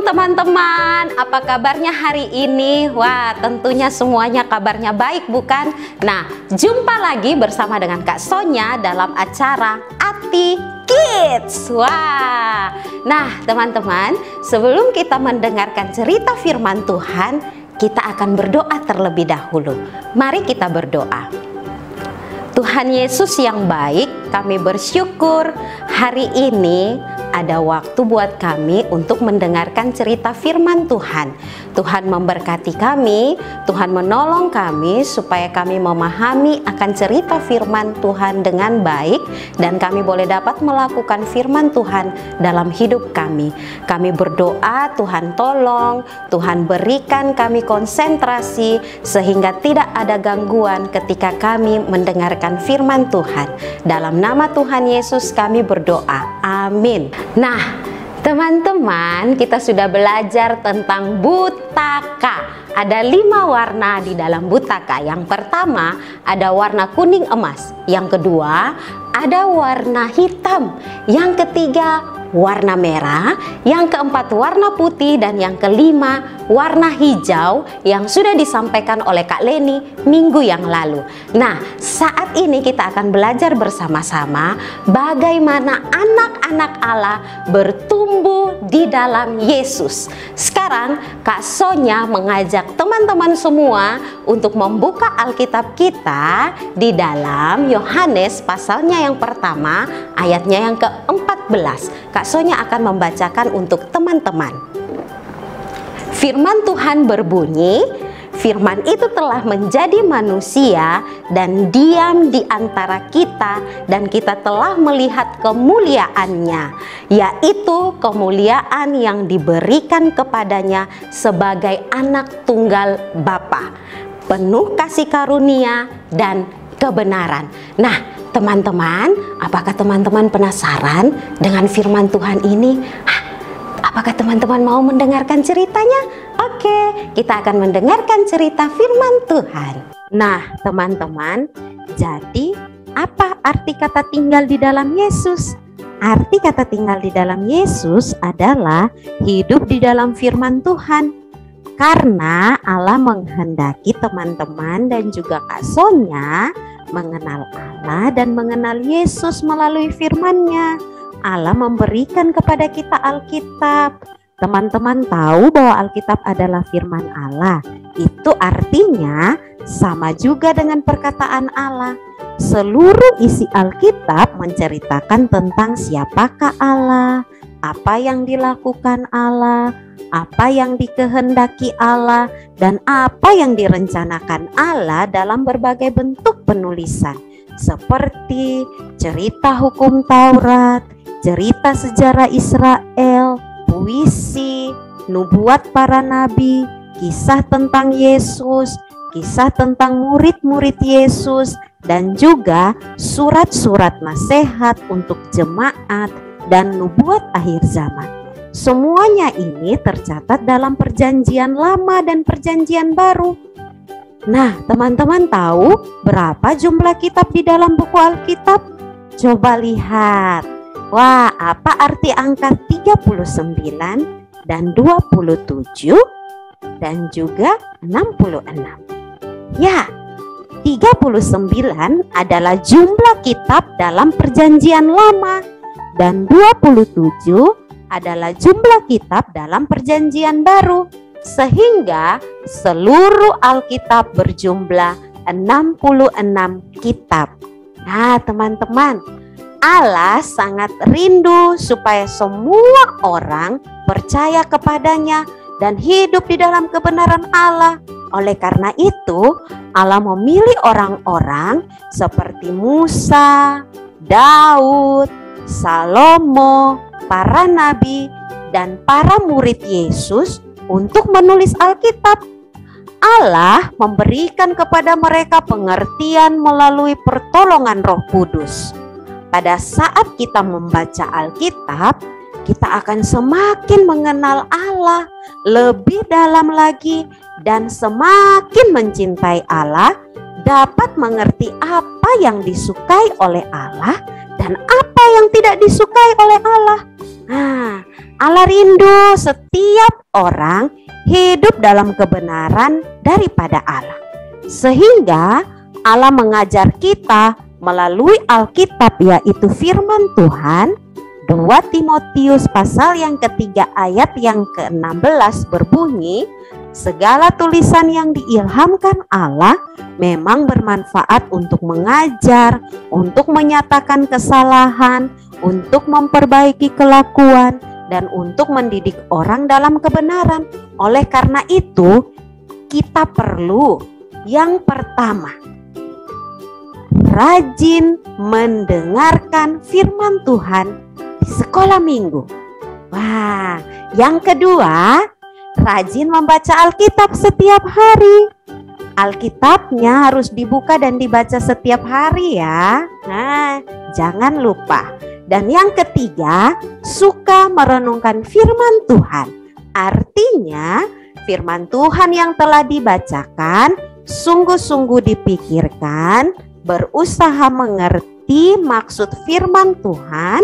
teman-teman, apa kabarnya hari ini? Wah, tentunya semuanya kabarnya baik, bukan? Nah, jumpa lagi bersama dengan Kak Sonya dalam acara Ati Kids. Wah, nah teman-teman, sebelum kita mendengarkan cerita firman Tuhan, kita akan berdoa terlebih dahulu. Mari kita berdoa. Tuhan Yesus yang baik, kami bersyukur hari ini ada waktu buat kami untuk mendengarkan cerita firman Tuhan. Tuhan memberkati kami, Tuhan menolong kami supaya kami memahami akan cerita firman Tuhan dengan baik dan kami boleh dapat melakukan firman Tuhan dalam hidup kami. Kami berdoa, Tuhan tolong, Tuhan berikan kami konsentrasi sehingga tidak ada gangguan ketika kami mendengarkan firman Tuhan. Dalam nama Tuhan Yesus kami berdoa. Amin. Nah, teman-teman, kita sudah belajar tentang butaka. Ada 5 warna di dalam butaka. Yang pertama ada warna kuning emas. Yang kedua ada warna hitam. Yang ketiga warna merah. Yang keempat warna putih. Dan yang kelima warna hijau yang sudah disampaikan oleh Kak Leni minggu yang lalu. Nah, saat ini kita akan belajar bersama-sama bagaimana anak-anak Allah bertumbuh di dalam Yesus. Sekarang Kak Sonya mengajak teman-teman semua untuk membuka Alkitab kita di dalam Yohanes pasalnya yang pertama, ayatnya yang ke-14. Kak Sonya akan membacakan untuk teman-teman. Firman Tuhan berbunyi, firman itu telah menjadi manusia dan diam di antara kita, dan kita telah melihat kemuliaannya, yaitu kemuliaan yang diberikan kepadanya sebagai anak tunggal Bapa, penuh kasih karunia dan kebenaran. Nah, teman-teman, apakah teman-teman penasaran dengan firman Tuhan ini? Apakah teman-teman mau mendengarkan ceritanya? Oke, kita akan mendengarkan cerita firman Tuhan. Nah, teman-teman, jadi apa arti kata tinggal di dalam Yesus? Arti kata tinggal di dalam Yesus adalah hidup di dalam firman Tuhan. Karena Allah menghendaki teman-teman dan juga Kak Sonya mengenal Allah dan mengenal Yesus melalui firman-Nya. Allah memberikan kepada kita Alkitab. Teman-teman tahu bahwa Alkitab adalah firman Allah. Itu artinya sama juga dengan perkataan Allah. Seluruh isi Alkitab menceritakan tentang siapakah Allah, apa yang dilakukan Allah, apa yang dikehendaki Allah, dan apa yang direncanakan Allah dalam berbagai bentuk penulisan, seperti cerita hukum Taurat, cerita sejarah Israel, puisi, nubuat para nabi, kisah tentang Yesus, kisah tentang murid-murid Yesus, dan juga surat-surat nasihat untuk jemaat dan nubuat akhir zaman. Semuanya ini tercatat dalam Perjanjian Lama dan Perjanjian Baru. Nah, teman-teman tahu berapa jumlah kitab di dalam buku Alkitab? Coba lihat. Wah, apa arti angka 39 dan 27 dan juga 66? Ya, 39 adalah jumlah kitab dalam Perjanjian Lama dan 27 adalah jumlah kitab dalam Perjanjian Baru, sehingga seluruh Alkitab berjumlah 66 kitab. Nah, teman-teman, Allah sangat rindu supaya semua orang percaya kepadanya dan hidup di dalam kebenaran Allah. Oleh karena itu, Allah memilih orang-orang seperti Musa, Daud, Salomo, para nabi, dan para murid Yesus untuk menulis Alkitab. Allah memberikan kepada mereka pengertian melalui pertolongan Roh Kudus. Pada saat kita membaca Alkitab, kita akan semakin mengenal Allah lebih dalam lagi dan semakin mencintai Allah, dapat mengerti apa yang disukai oleh Allah dan apa yang tidak disukai oleh Allah. Nah, Allah rindu setiap orang hidup dalam kebenaran daripada Allah. Sehingga Allah mengajar kita melalui Alkitab, yaitu firman Tuhan. 2 Timotius pasal yang ketiga ayat yang ke-16 berbunyi, segala tulisan yang diilhamkan Allah memang bermanfaat untuk mengajar, untuk menyatakan kesalahan, untuk memperbaiki kelakuan, dan untuk mendidik orang dalam kebenaran. Oleh karena itu, kita perlu yang pertama, rajin mendengarkan firman Tuhan di sekolah minggu. Wah, yang kedua, rajin membaca Alkitab setiap hari. Alkitabnya harus dibuka dan dibaca setiap hari ya. Nah, jangan lupa. Dan yang ketiga, suka merenungkan firman Tuhan. Artinya, firman Tuhan yang telah dibacakan sungguh-sungguh dipikirkan, berusaha mengerti maksud firman Tuhan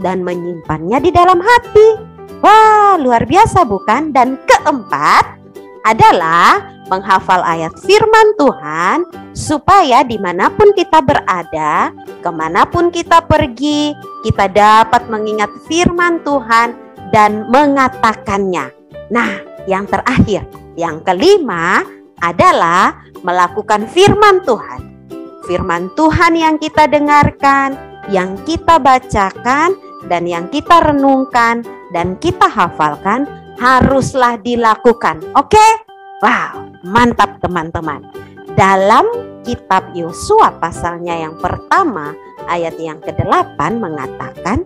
dan menyimpannya di dalam hati. Wah, luar biasa bukan? Dan keempat adalah menghafal ayat firman Tuhan supaya dimanapun kita berada, kemanapun kita pergi, kita dapat mengingat firman Tuhan dan mengatakannya. Nah, yang terakhir, yang kelima adalah melakukan firman Tuhan. Firman Tuhan yang kita dengarkan, yang kita bacakan, dan yang kita renungkan dan kita hafalkan haruslah dilakukan. Oke? Wow, mantap teman-teman. Dalam kitab Yosua pasalnya yang pertama ayat yang ke-8 mengatakan,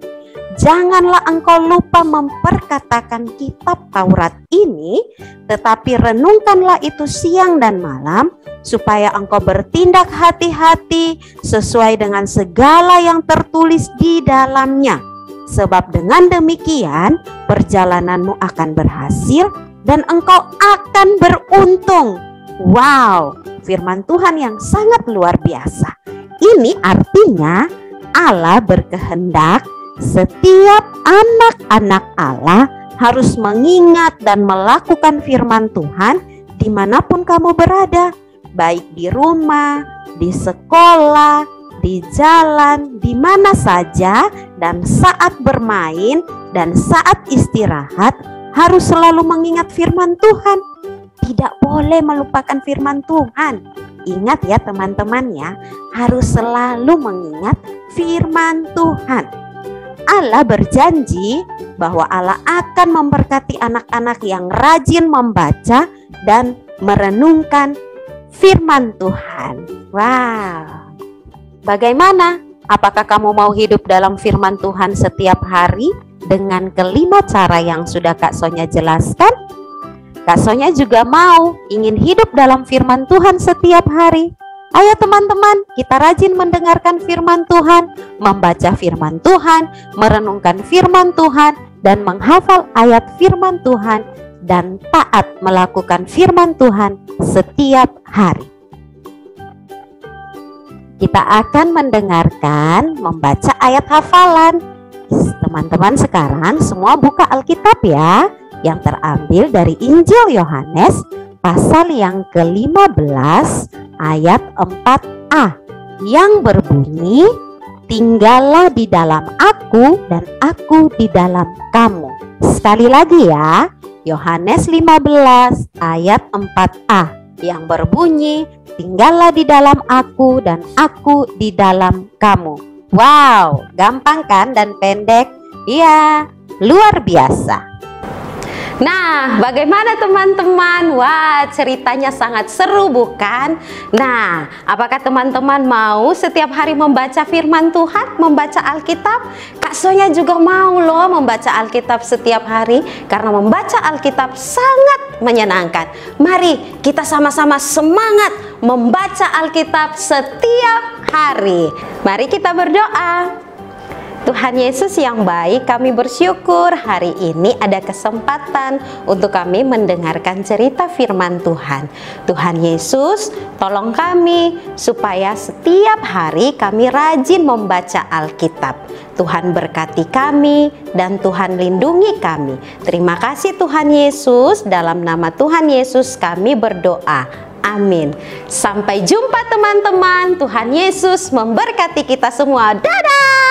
janganlah engkau lupa memperkatakan kitab Taurat ini, tetapi renungkanlah itu siang dan malam, supaya engkau bertindak hati-hati sesuai dengan segala yang tertulis di dalamnya. Sebab dengan demikian perjalananmu akan berhasil dan engkau akan beruntung. Wow, firman Tuhan yang sangat luar biasa. Ini artinya Allah berkehendak setiap anak-anak Allah harus mengingat dan melakukan firman Tuhan dimanapun kamu berada, baik di rumah, di sekolah, di jalan, di mana saja, dan saat bermain dan saat istirahat harus selalu mengingat firman Tuhan. Tidak boleh melupakan firman Tuhan. Ingat ya teman-teman ya, harus selalu mengingat firman Tuhan. Allah berjanji bahwa Allah akan memberkati anak-anak yang rajin membaca dan merenungkan firman Tuhan. Wow. Bagaimana? Apakah kamu mau hidup dalam firman Tuhan setiap hari dengan kelima cara yang sudah Kak Sonya jelaskan? Kak Sonya juga ingin hidup dalam firman Tuhan setiap hari. Ayo teman-teman, kita rajin mendengarkan firman Tuhan, membaca firman Tuhan, merenungkan firman Tuhan, dan menghafal ayat firman Tuhan, dan taat melakukan firman Tuhan setiap hari. Kita akan mendengarkan membaca ayat hafalan. Teman-teman sekarang semua buka Alkitab ya, yang terambil dari Injil Yohanes pasal yang ke-15 ayat 4a yang berbunyi, tinggallah di dalam aku dan aku di dalam kamu. Sekali lagi ya, Yohanes 15 ayat 4a yang berbunyi, tinggallah di dalam aku dan aku di dalam kamu. Wow, gampang kan dan pendek? Iya, luar biasa. Nah, bagaimana teman-teman? Wah, ceritanya sangat seru bukan? Nah, apakah teman-teman mau setiap hari membaca firman Tuhan, membaca Alkitab? Kak Sonya juga mau loh membaca Alkitab setiap hari, karena membaca Alkitab sangat menyenangkan. Mari kita sama-sama semangat membaca Alkitab setiap hari. Mari kita berdoa. Tuhan Yesus yang baik, kami bersyukur hari ini ada kesempatan untuk kami mendengarkan cerita firman Tuhan. Tuhan Yesus, tolong kami supaya setiap hari kami rajin membaca Alkitab. Tuhan berkati kami dan Tuhan lindungi kami. Terima kasih Tuhan Yesus, dalam nama Tuhan Yesus kami berdoa. Amin. Sampai jumpa teman-teman. Tuhan Yesus memberkati kita semua. Dadah!